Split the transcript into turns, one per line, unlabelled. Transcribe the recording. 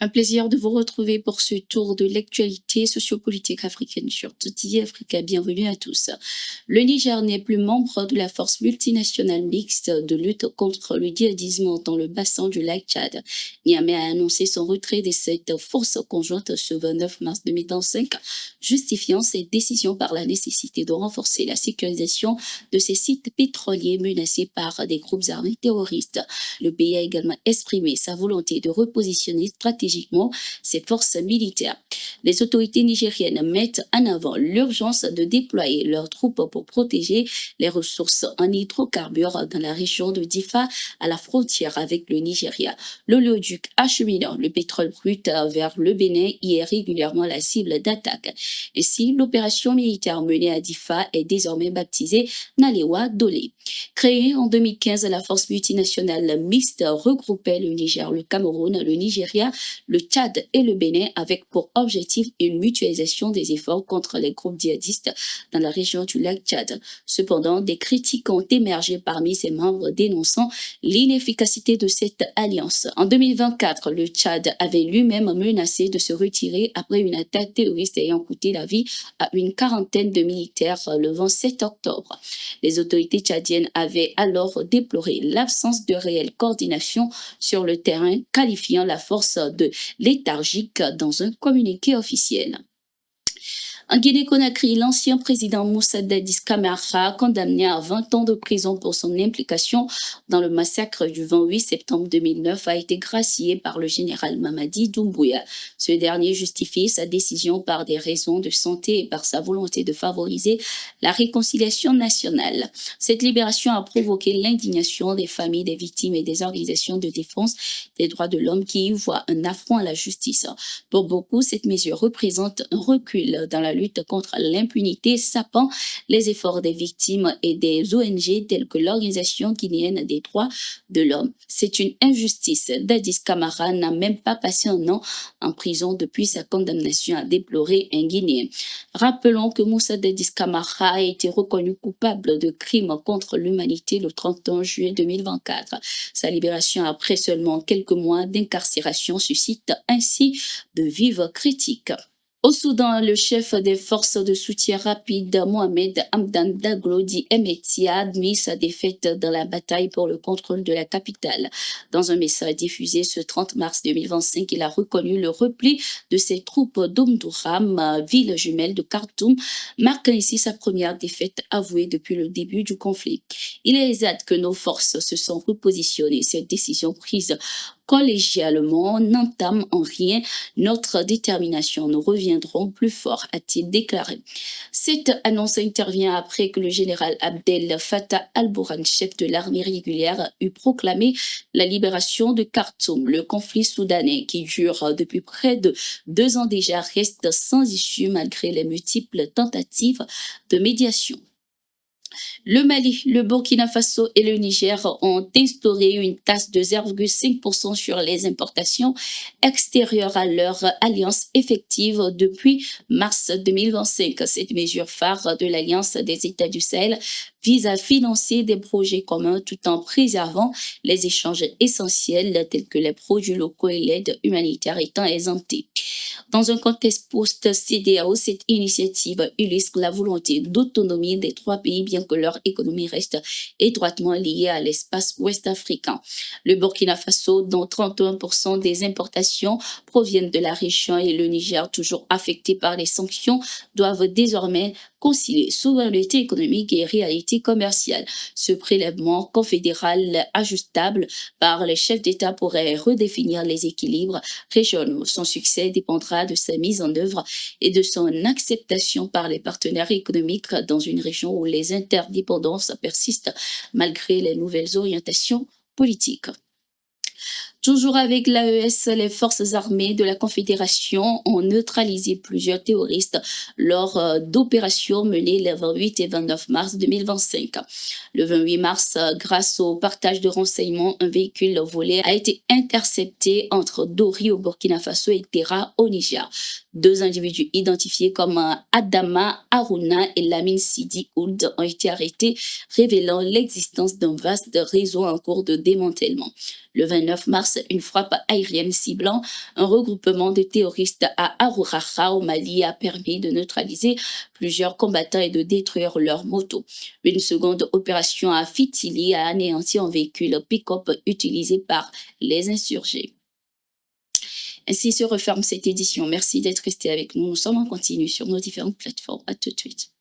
Un plaisir de vous retrouver pour ce tour de l'actualité sociopolitique africaine sur Tutti Africa. Bienvenue à tous. Le Niger n'est plus membre de la force multinationale mixte de lutte contre le djihadisme dans le bassin du lac Tchad. Niamey a annoncé son retrait de cette force conjointe ce 29 mars 2025, justifiant cette décision par la nécessité de renforcer la sécurisation de ces sites pétroliers menacés par des groupes armés terroristes. Le pays a également exprimé sa volonté de repositionner stratégiquement ses forces militaires. Les autorités nigériennes mettent en avant l'urgence de déployer leurs troupes pour protéger les ressources en hydrocarbures dans la région de Difa, à la frontière avec le Nigeria. L'oléoduc acheminant le pétrole brut vers le Bénin y est régulièrement la cible d'attaque. Ainsi, l'opération militaire menée à Difa est désormais baptisée Nalewa Dole. Créée en 2015, la force multinationale mixte regroupait le Niger, le Cameroun, le Nigeria, le Tchad et le Bénin, avec pour objectif une mutualisation des efforts contre les groupes djihadistes dans la région du lac Tchad. Cependant, des critiques ont émergé parmi ses membres dénonçant l'inefficacité de cette alliance. En 2024, le Tchad avait lui-même menacé de se retirer après une attaque terroriste ayant coûté la vie à une quarantaine de militaires le 27 octobre. Les autorités tchadiennes avaient alors déploré l'absence de réelle coordination sur le terrain, qualifiant la force de léthargique dans un communiqué officiel. En Guinée-Conakry, l'ancien président Moussa Dadis Camara, condamné à 20 ans de prison pour son implication dans le massacre du 28 septembre 2009, a été gracié par le général Mamadi Doumbouya. Ce dernier justifie sa décision par des raisons de santé et par sa volonté de favoriser la réconciliation nationale. Cette libération a provoqué l'indignation des familles des victimes et des organisations de défense des droits de l'homme qui y voient un affront à la justice. Pour beaucoup, cette mesure représente un recul dans la lutte contre l'impunité, sapant les efforts des victimes et des ONG telles que l'Organisation guinéenne des droits de l'homme. C'est une injustice. Dadis Camara n'a même pas passé un an en prison depuis sa condamnation, a déploré un Guinéen. Rappelons que Moussa Dadis Camara a été reconnu coupable de crimes contre l'humanité le 31 juillet 2024. Sa libération après seulement quelques mois d'incarcération suscite ainsi de vives critiques. Au Soudan, le chef des forces de soutien rapide, Mohamed Hamdan Daglo, dit Hemeti, a admis sa défaite dans la bataille pour le contrôle de la capitale. Dans un message diffusé ce 30 mars 2025, il a reconnu le repli de ses troupes d'Omdurman, ville jumelle de Khartoum, marquant ici sa première défaite avouée depuis le début du conflit. Il est exact que nos forces se sont repositionnées. Cette décision prise collégialement n'entame en rien notre détermination. Nous reviendrons plus fort, a-t-il déclaré. Cette annonce intervient après que le général Abdel Fattah al-Burhan, chef de l'armée régulière, eut proclamé la libération de Khartoum. Le conflit soudanais, qui dure depuis près de 2 ans déjà, reste sans issue malgré les multiples tentatives de médiation. Le Mali, le Burkina Faso et le Niger ont instauré une taxe de 0,5% sur les importations extérieures à leur alliance effective depuis mars 2025. Cette mesure phare de l'Alliance des États du Sahel vise à financer des projets communs tout en préservant les échanges essentiels tels que les produits locaux et l'aide humanitaire étant exemptés. Dans un contexte post-CEDEAO, cette initiative illustre la volonté d'autonomie des 3 pays, bien que leur économie reste étroitement liée à l'espace ouest-africain. Le Burkina Faso, dont 31% des importations proviennent de la région, et le Niger, toujours affecté par les sanctions, doivent désormais concilier souveraineté économique et réalité commerciale. Ce prélèvement confédéral ajustable par les chefs d'État pourrait redéfinir les équilibres régionaux. Son succès dépendra de sa mise en œuvre et de son acceptation par les partenaires économiques dans une région où les interdépendances persistent malgré les nouvelles orientations politiques. Toujours avec l'AES, les forces armées de la Confédération ont neutralisé plusieurs terroristes lors d'opérations menées les 28 et 29 mars 2025. Le 28 mars, grâce au partage de renseignements, un véhicule volé a été intercepté entre Dori au Burkina Faso et Terra au Niger. 2 individus identifiés comme Adama Haruna et Lamine Sidi Ould ont été arrêtés, révélant l'existence d'un vaste réseau en cours de démantèlement. Le 29 mars, mars, une frappe aérienne ciblant un regroupement de terroristes à Aruraha au Mali a permis de neutraliser plusieurs combattants et de détruire leurs motos. Une seconde opération à Fitili a anéanti un véhicule pick-up utilisé par les insurgés. Ainsi se referme cette édition. Merci d'être resté avec nous. Nous sommes en continu sur nos différentes plateformes. À tout de suite.